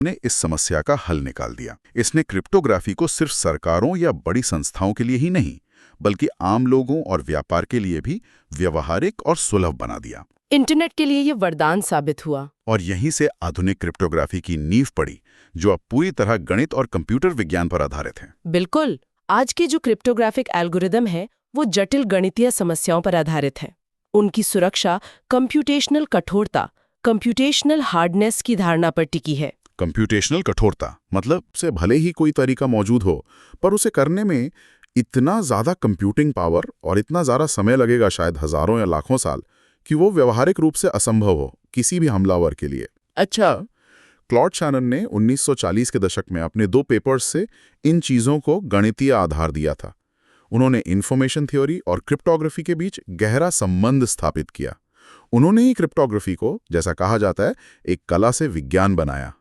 ने इस समस्या का हल निकाल दिया। इसने क्रिप्टोग्राफी को सिर्फ सरकारों या बड़ी संस्थाओं के लिए ही नहीं, बल्कि आम लोगों और व्यापार के लिए भी व्यवहारिक और सुलभ बना दिया। इंटरनेट के लिए ये वरदान साबित हुआ। और यहीं से आधुनिक क्रिप्टोग्राफी की नींव पड़ी, जो अब पूरी तरह गणित और कंप्यूटर विज्ञान पर आधारित है। बिल्कुल, आज के जो क्रिप्टोग्राफिक एल्गोरिदम है वो जटिल गणितीय समस्याओं पर आधारित है। उनकी सुरक्षा कंप्यूटेशनल कठोरता, कंप्यूटेशनल हार्डनेस की धारणा पर टिकी है। कंप्यूटेशनल कठोरता मतलब से भले ही कोई तरीका मौजूद हो, पर उसे करने में इतना ज़्यादा कंप्यूटिंग पावर और इतना ज़्यादा समय लगेगा, शायद हज़ारों या लाखों साल, कि वो व्यवहारिक रूप से असंभव हो किसी भी हमलावर के लिए। अच्छा, क्लॉड शैनन ने 1940 के दशक में अपने 2 पेपर्स से इन चीज़ों को गणितीय आधार दिया था। उन्होंने इन्फॉर्मेशन थ्योरी और क्रिप्टोग्राफी के बीच गहरा संबंध स्थापित किया। उन्होंने ही क्रिप्टोग्राफी को, जैसा कहा जाता है, एक कला से विज्ञान बनाया।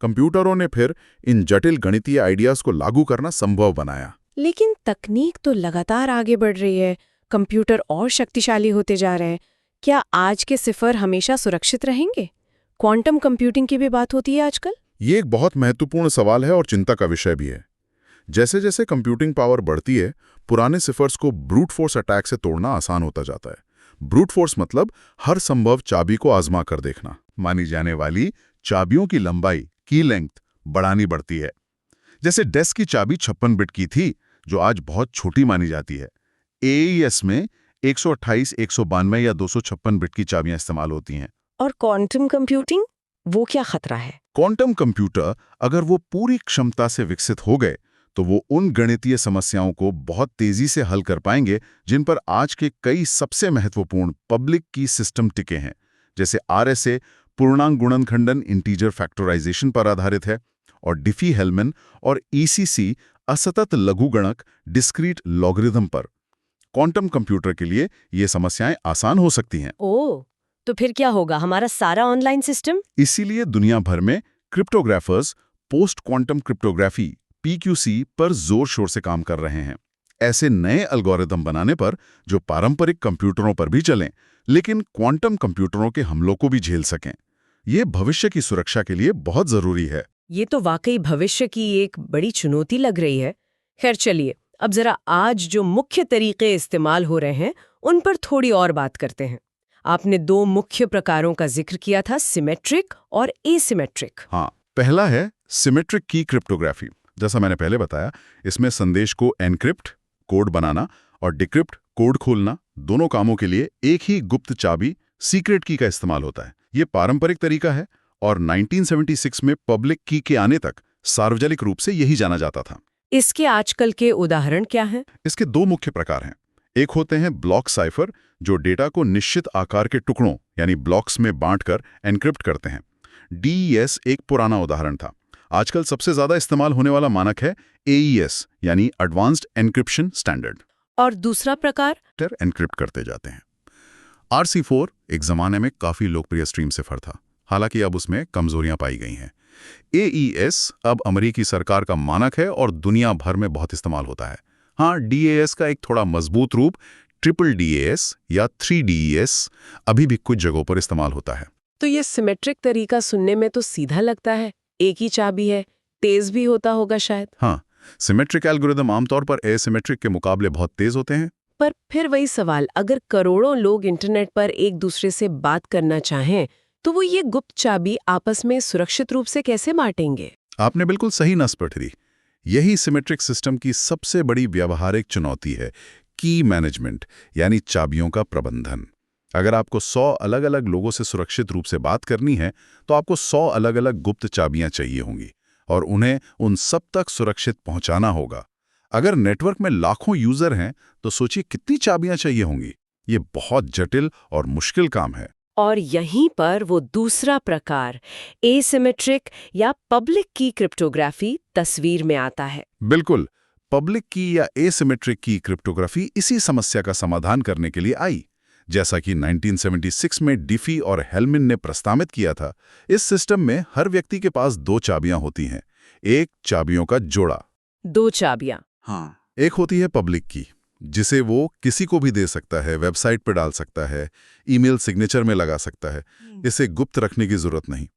कंप्यूटरों ने फिर इन जटिल गणितीय आइडियाज़ को लागू करना संभव बनाया। लेकिन तकनीक तो लगातार आगे बढ़ रही है, कंप्यूटर और शक्तिशाली होते जा रहे हैं। क्या आज के सिफर हमेशा सुरक्षित रहेंगे? क्वांटम कंप्यूटिंग की भी बात होती है आजकल। ये एक बहुत महत्वपूर्ण सवाल है और चिंता का विषय भी है। जैसे जैसे कंप्यूटिंग पावर बढ़ती है, पुराने सिफर्स को ब्रूट फोर्स अटैक से तोड़ना आसान होता जाता है। ब्रूट फोर्स मतलब हर संभव चाबी को आजमा कर देखना। मानी जाने वाली चाबियों की लंबाई, की लेंथ बढ़ानी बढ़ती है। जैसे डेस्क की चाबी 56 बिट की थी, जो आज बहुत छोटी मानी जाती है। एईएस में 128, 192 या 256 बिट की चाबियां इस्तेमाल होती हैं। और क्वांटम कंप्यूटिंग, वो क्या खतरा है? क्वांटम कंप्यूटर अगर वो पूरी क्षमता से विकसित हो गए, तो वो उन गणितीय समस्याओं को बहुत तेजी से हल कर पाएंगे जिन पर आज के कई सबसे महत्वपूर्ण पब्लिक की सिस्टम टिके हैं। जैसे आरएसए पूर्णांक गुणनखंडन इंटीजर फैक्टराइजेशन पर आधारित है, और डिफी-हेलमैन और ईसीसी असतत लघुगणक डिस्क्रीट लॉगरिथम पर। क्वांटम कंप्यूटर के लिए ये समस्याएं आसान हो सकती हैं। ओह, तो फिर क्या होगा हमारा सारा ऑनलाइन सिस्टम? इसीलिए दुनिया भर में cryptographers post quantum cryptography PQC पर जोर शोर से काम कर रहे हैं। ऐसे नए एल्गोरिदम बनाने पर जो पारंपरिक कंप्यूटरों पर भी चलें, लेकिन क्वांटम कंप्यूटरों के हमलों को भी झेल सकें। ये भविष्य की सुरक्षा के लिए बहुत जरूरी है। ये तो वाकई भविष्य की एक बड़ी चुनौती लग रही है। खैर चलिए, अब जरा आज जो मुख्य तरीके इस्तेमाल हो रहे हैं उन पर थोड़ी और बात करते हैं। आपने 2 मुख्य प्रकारों का जिक्र किया था, सिमेट्रिक और एसिमेट्रिक। हाँ, पहला है सिमेट्रिक की क्रिप्टोग्राफी। जैसा मैंने पहले बताया, इसमें संदेश को एनक्रिप्ट कोड बनाना और डिक्रिप्ट कोड खोलना, दोनों कामों के लिए एक ही गुप्त चाबी सीक्रेट की का इस्तेमाल होता है। ये पारंपरिक तरीका है और 1976 में पब्लिक की के आने तक सार्वजनिक रूप से यही जाना जाता था। इसके आजकल के उदाहरण क्या हैं? इसके 2 मुख्य प्रकार हैं। एक होते हैं ब्लॉक साइफर, जो डेटा को निश्चित आकार के टुकड़ों यानी ब्लॉक्स में बांटकर एनक्रिप्ट करते हैं। डीईएस एक पुराना उदाहरण था। आजकल सबसे ज्यादा इस्तेमाल होने वाला मानक है एईएस यानी एडवांस्ड एन्क्रिप्शन स्टैंडर्ड। और दूसरा प्रकार? एनक्रिप्ट करते जाते हैं। RC4 एक जमाने में काफी लोकप्रिय स्ट्रीम सिफर था, हालांकि अब उसमें कमजोरियां पाई गई हैं। एईएस अब अमेरिकी सरकार का मानक है और दुनिया भर में बहुत इस्तेमाल होता है। हाँ, डीएएस का एक थोड़ा मजबूत रूप ट्रिपल डीएएस या 3DES अभी भी कुछ जगहों पर इस्तेमाल होता है। तो ये सिमेट्रिक तरीका सुनने में तो सीधा लगता है, एक ही चाबी है, तेज भी होता होगा शायद। हाँ, सिमेट्रिक एल्गोरिदम आमतौर पर एसिमेट्रिक के मुकाबले बहुत तेज होते हैं। पर फिर वही सवाल, अगर करोड़ों लोग इंटरनेट पर एक दूसरे से बात करना चाहें, तो वो ये गुप्त चाबी आपस में सुरक्षित रूप से कैसे बांटेंगे? आपने बिल्कुल सही नस पकड़ी। यही सिमेट्रिक सिस्टम की सबसे बड़ी व्यावहारिक चुनौती है, की मैनेजमेंट यानी चाबियों का प्रबंधन। अगर आपको 100 अलग-अलग लोगों से सुरक्षित रूप से बात करनी है, तो आपको 100 अलग-अलग गुप्त चाबियां चाहिए होंगी और उन्हें उन सब तक सुरक्षित पहुंचाना होगा। अगर नेटवर्क में लाखों यूजर हैं, तो सोचिए कितनी चाबियां चाहिए होंगी। ये बहुत जटिल और मुश्किल काम है। और यहीं पर वो दूसरा प्रकार, एसिमेट्रिक या पब्लिक की क्रिप्टोग्राफी तस्वीर में आता है। बिल्कुल, पब्लिक की या एसिमेट्रिक की क्रिप्टोग्राफी इसी समस्या का समाधान करने के लिए आई। जैसा कि 1976 में डिफी और हेलमिन ने प्रस्तावित किया था, इस सिस्टम में हर व्यक्ति के पास 2 चाबियां होती हैं, एक चाबियों का जोड़ा। 2 चाबियां? हाँ, एक होती है पब्लिक की, जिसे वो किसी को भी दे सकता है, वेबसाइट पर डाल सकता है, ईमेल सिग्नेचर में लगा सकता है, इसे गुप्त रखने की जरूरत नहीं।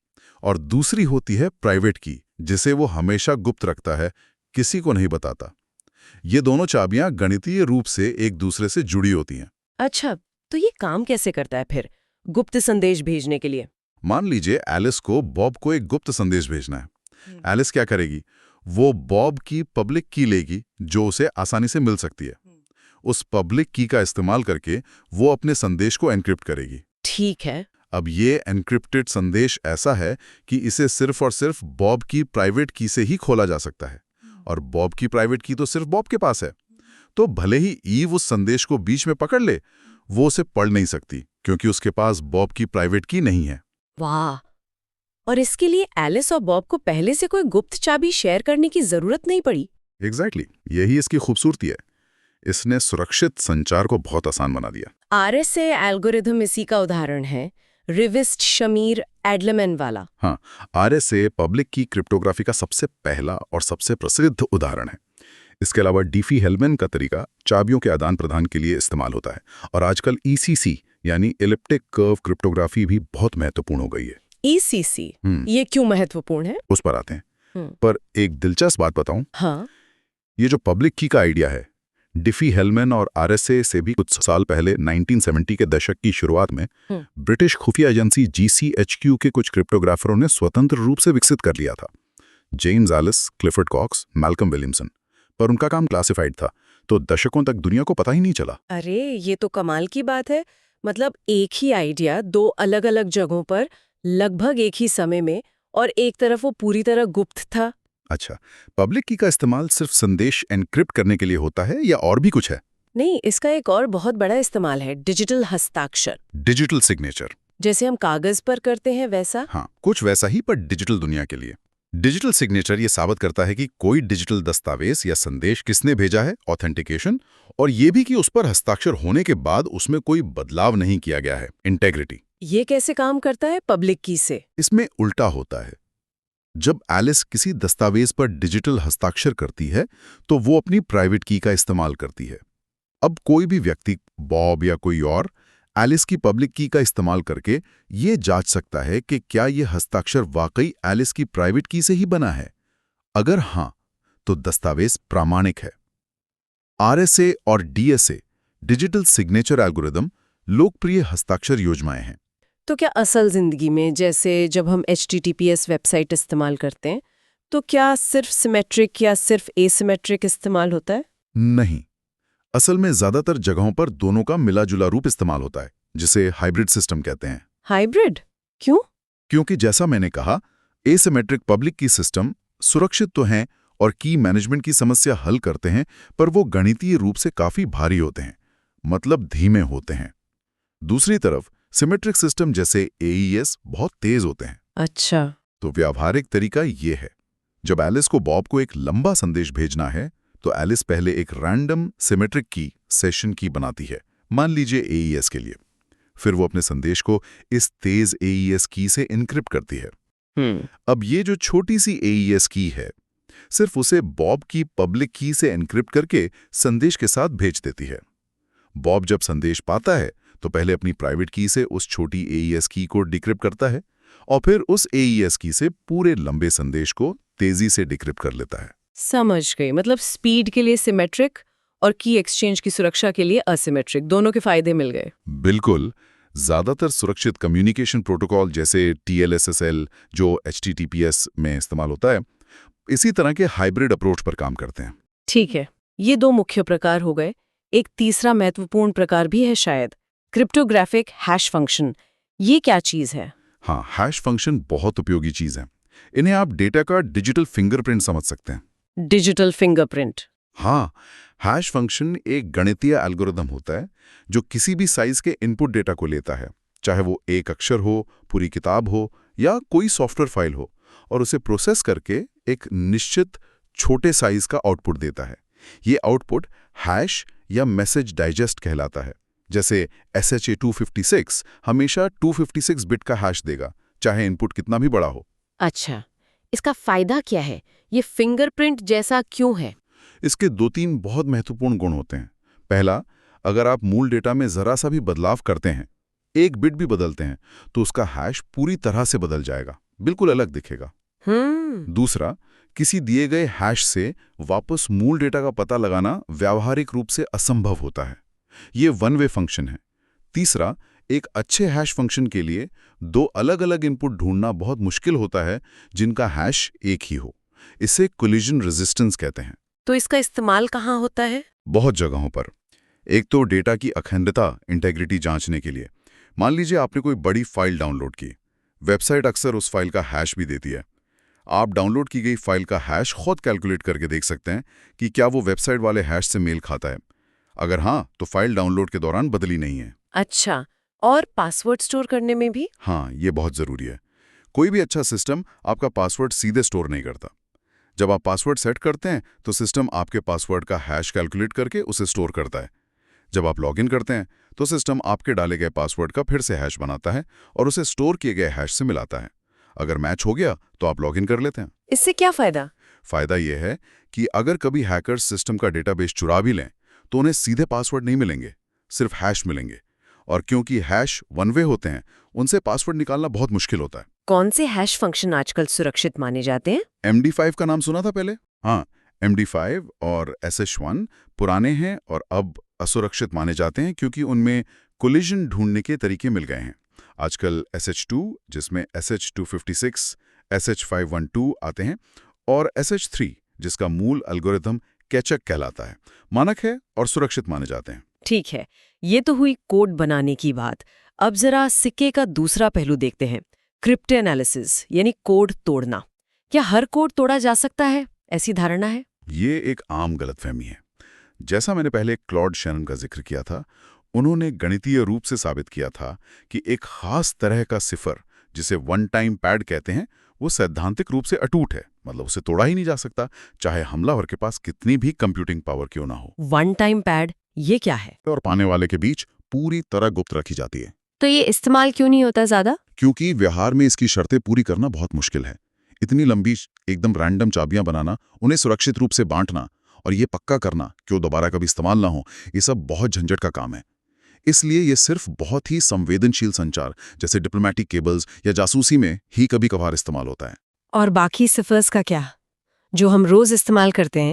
और दूसरी होती है प्राइवेट की, जिसे वो हमेशा गुप्त रखता है, किसी को नहीं बताता। ये दोनों चाबियां गणितीय रूप से एक दूसरे से जुड़ी होती हैं। अच्छा, तो ये काम कैसे करता है फिर गुप्त संदेश भेजने के लिए? मान लीजिए एलिस को बॉब को एक गुप्त संदेश भेजना है। एलिस क्या करेगी? वो बॉब की पब्लिक की लेगी, जो उसे आसानी से मिल सकती है। उस पब्लिक की का इस्तेमाल करके वो अपने संदेश को एन्क्रिप्ट करेगी। ठीक है। अब ये एन्क्रिप्टेड संदेश ऐसा है कि इसे सिर्फ और सिर्फ बॉब की प्राइवेट की से ही खोला जा सकता है, और बॉब की प्राइवेट की तो सिर्फ बॉब के पास है। तो भले ही ईव उस संदेश को बीच में पकड़ ले, वो उसे पढ़ नहीं सकती, क्योंकि उसके पास बॉब की प्राइवेट की नहीं है। वाह! और इसके लिए एलिस और बॉब को पहले से कोई गुप्त चाबी शेयर करने की जरूरत नहीं पड़ी। एग्जैक्टली, यही इसकी खूबसूरती है। इसने सुरक्षित संचार को बहुत आसान बना दिया। आरएसए एल्गोरिथम इसी का उदाहरण है, रिविस्ट शमीर एडलमैन वाला। हाँ, आरएसए पब्लिक की क्रिप्टोग्राफी का सबसे पहला और सबसे प्रसिद्ध उदाहरण है। इसके अलावा डिफी-हेलमैन का तरीका चाबियों के आदान प्रदान के लिए इस्तेमाल होता है, और आजकल ईसीसी यानी इलिप्टिक कर्व क्रिप्टोग्राफी भी बहुत महत्वपूर्ण हो गई है। ईसीसी, ये क्यों महत्वपूर्ण है? उस पर आते हैं। पर एक दिलचस्प बात बताऊं, हाँ, ये जो पब्लिक की का आइडिया है, डिफी-हेलमैन और आरएसए से भी कुछ साल पहले 1970 के दशक की शुरुआत में ब्रिटिश खुफिया एजेंसी जीसीएचक्यू के कुछ क्रिप्टोग्राफरों ने स्वतंत्र रूप से विकसित कर लिया था। James Ellis, Clifford Cocks, Malcolm Williamson. पर उनका काम क्लासिफाइड था, तो दशकों तक दुनिया को पता ही नहीं चला। अरे ये तो कमाल की बात है। मतलब एक ही आइडिया दो अलग-अलग जगहों पर लगभग एक ही समय में, और एक तरफ वो पूरी तरह गुप्त था। अच्छा, पब्लिक की का इस्तेमाल सिर्फ संदेश एन्क्रिप्ट करने के लिए होता है या और भी कुछ है? नहीं, इसका एक और बहुत बड़ा इस्तेमाल है, डिजिटल हस्ताक्षर। Digital signature. जैसे हम कागज पर करते हैं वैसा। हाँ, कुछ वैसा ही, पर डिजिटल दुनिया के लिए। डिजिटल सिग्नेचर ये साबित करता है कि कोई डिजिटल दस्तावेज या संदेश किसने भेजा है, ऑथेंटिकेशन, और ये भी कि उस पर हस्ताक्षर होने के बाद उसमें कोई बदलाव नहीं किया गया है, इंटेग्रिटी। ये कैसे काम करता है पब्लिक की से? इसमें उल्टा होता है। जब एलिस किसी दस्तावेज पर डिजिटल हस्ताक्षर करती है, तो वो अपनी प्राइवेट की का इस्तेमाल करती है। अब कोई भी व्यक्ति, बॉब या कोई और, एलिस की पब्लिक की का इस्तेमाल करके ये जांच सकता है कि क्या ये हस्ताक्षर वाकई एलिस की प्राइवेट की से ही बना है। अगर हां, तो दस्तावेज प्रामाणिक है। आरएसए और डीएसए, डिजिटल सिग्नेचर एल्गोरिदम, लोकप्रिय हस्ताक्षर योजनाएं हैं। तो क्या असल जिंदगी में, जैसे जब हम HTTPS वेबसाइट इस्तेमाल करते हैं, तो क्या सिर्फ सिमेट्रिक या सिर्फ एसिमेट्रिक इस्तेमाल होता है? नहीं, असल में ज्यादातर जगहों पर दोनों का मिला-जुला रूप इस्तेमाल होता है, जिसे हाइब्रिड सिस्टम कहते हैं। हाइब्रिड क्यों? क्योंकि जैसा मैंने कहा, एसिमेट्रिक पब्लिक की सिस्टम सुरक्षित तो हैं और की मैनेजमेंट की समस्या हल करते हैं, पर वो गणितीय रूप से काफी भारी होते हैं, मतलब धीमे होते हैं। दूसरी तरफ सिमेट्रिक सिस्टम जैसे AES बहुत तेज होते हैं। अच्छा। तो व्यावहारिक तरीका ये है, जब एलिस को बॉब को एक लंबा संदेश भेजना है, तो एलिस पहले एक रैंडम सिमेट्रिक की, सेशन की बनाती है, मान लीजिए AES के लिए। फिर वो अपने संदेश को इस तेज AES की से इनक्रिप्ट करती है। अब ये जो छोटी सी AES की है, सिर्फ उसे बॉब की पब्लिक की से एनक्रिप्ट करके संदेश के साथ भेज देती है। बॉब जब संदेश पाता है, तो पहले अपनी प्राइवेट की से उस छोटी AES की को डिक्रिप्ट करता है, और फिर उस AES की से पूरे लंबे संदेश को तेजी से डिक्रिप्ट कर लेता है। समझ गई। मतलब स्पीड के लिए सिमेट्रिक और की एक्सचेंज की सुरक्षा के लिए असिमेट्रिक, दोनों के फायदे मिल गए। बिल्कुल। ज्यादातर सुरक्षित कम्युनिकेशन प्रोटोकॉल जैसे TLSSL, जो HTTPS में इस्तेमाल होता है, इसी तरह के हाइब्रिड अप्रोच पर काम करते हैं। ठीक है, ये दो मुख्य प्रकार हो गए। एक तीसरा महत्वपूर्ण प्रकार भी है शायद, क्रिप्टोग्राफिक हैश फंक्शन। ये क्या चीज है? हाँ, हैश फंक्शन बहुत उपयोगी चीज है। इन्हें आप डेटा का डिजिटल फिंगरप्रिंट समझ सकते हैं। Digital fingerprint? हाँ, हैश फंक्शन एक गणितीय एल्गोरिदम होता है जो किसी भी साइज के इनपुट डेटा को लेता है, चाहे वो एक अक्षर हो, पूरी किताब हो या कोई सॉफ्टवेयर फाइल हो, और उसे प्रोसेस करके एक निश्चित छोटे साइज का आउटपुट देता है। ये आउटपुट हैश या मैसेज डाइजेस्ट कहलाता है। जैसे SHA-256 हमेशा 256 बिट का हैश देगा, चाहे इनपुट कितना भी बड़ा हो। अच्छा, इसका फायदा क्या है? ये फिंगरप्रिंट जैसा क्यों है? इसके 2-3 बहुत महत्वपूर्ण गुण होते हैं। पहला, अगर आप मूल डेटा में जरा सा भी बदलाव करते हैं, एक बिट भी बदलते हैं, तो उसका हैश पूरी तरह से बदल जाएगा, बिल्कुल अलग दिखेगा। दूसरा, किसी दिए गए हैश से वापस मूल डेटा का पता लगाना व्यावहारिक रूप से असंभव होता है। ये वन वे फंक्शन है। तीसरा, एक अच्छे हैश फंक्शन के लिए दो अलग-अलग इनपुट ढूंढना बहुत मुश्किल होता है जिनका हैश एक ही हो। इसे कोलिजन रेजिस्टेंस कहते हैं। तो इसका इस्तेमाल कहाँ होता है? बहुत जगहों पर। एक तो डेटा की अखंडता, इंटेग्रिटी जांचने के लिए। मान लीजिए आपने कोई बड़ी फाइल डाउनलोड की। वेबसाइट अक्सर उस फाइल का हैश भी देती है। आप डाउनलोड की गई फाइल का हैश खुद कैलकुलेट करके देख सकते हैं कि क्या वो वेबसाइट वाले हैश से मेल खाता है। अगर हाँ, तो फाइल डाउनलोड के दौरान बदली नहीं है। अच्छा, और पासवर्ड स्टोर करने में भी? हाँ, ये बहुत ज़रूरी है। कोई भी अच्छा सिस्टम आपका पासवर्ड सीधे स्टोर नहीं करता। जब आप पासवर्ड सेट करते हैं तो सिस्टम आपके पासवर्ड का हैश कैलकुलेट करके उसे स्टोर करता है। जब आप लॉगिन करते हैं तो सिस्टम आपके डाले गए पासवर्ड का फिर से हैश बनाता है और उसे स्टोर किए गए हैश से मिलाता है। अगर मैच हो गया तो आप लॉगिन कर लेते हैं। इससे क्या फायदा? फायदा यह है कि अगर कभी हैकर्स सिस्टम का डेटाबेस चुरा भी लें तो उन्हें सीधे पासवर्ड नहीं मिलेंगे, सिर्फ हैश मिलेंगे। और क्योंकि हैश वन वे होते हैं, उनसे पासवर्ड निकालना बहुत मुश्किल होता है। कौन से हैश फंक्शन आजकल सुरक्षित माने जाते हैं? MD5 का नाम सुना था पहले? हाँ, MD5 और SH1 पुराने हैं और अब असुरक्षित माने जाते हैं क्योंकि उनमें कोलिजन ढूंढने के तरीके मिल गए हैं। आजकल SH2, जिसमें SH256, SH512 आते हैं, और SH3, जिसका मूल एल्गोरिथम कैचक कहलाता है, मानक है और सुरक्षित माने जाते हैं। ठीक है, ये तो हुई कोड बनाने की बात। अब जरा सिक्के का दूसरा पहलू देखते हैं, क्रिप्टोएनालिसिस यानी कोड तोड़ना। क्या हर कोड तोड़ा जा सकता है, ऐसी धारणा है? ये एक आम गलतफहमी है। जैसा मैंने पहले क्लॉड शैनन का जिक्र किया था, उन्होंने गणितीय रूप से साबित किया था कि एक खास तरह का सिफर, जिसे वन टाइम पैड कहते हैं, वो सैद्धांतिक रूप से अटूट है। मतलब उसे तोड़ा ही नहीं जा सकता, चाहे हमलावर के पास कितनी भी कंप्यूटिंग पावर क्यों ना हो। वन टाइम पैड ये क्या है? और पाने वाले के बीच पूरी तरह गुप्त रखी जाती है। तो ये इस्तेमाल क्यों नहीं होता ज्यादा? क्योंकि व्यवहार में इसकी शर्तें पूरी करना बहुत मुश्किल है। इतनी लंबी एकदम रैंडम चाबियां बनाना, उन्हें सुरक्षित रूप से बांटना और ये पक्का करना कि वो दोबारा कभी इस्तेमाल ना हो, ये सब बहुत झंझट का काम है। इसलिए ये सिर्फ बहुत ही संवेदनशील संचार, जैसे डिप्लोमेटिक केबल्स या जासूसी में ही कभी कभार इस्तेमाल होता है। और बाकी सिफर्स का क्या, जो हम रोज इस्तेमाल करते हैं?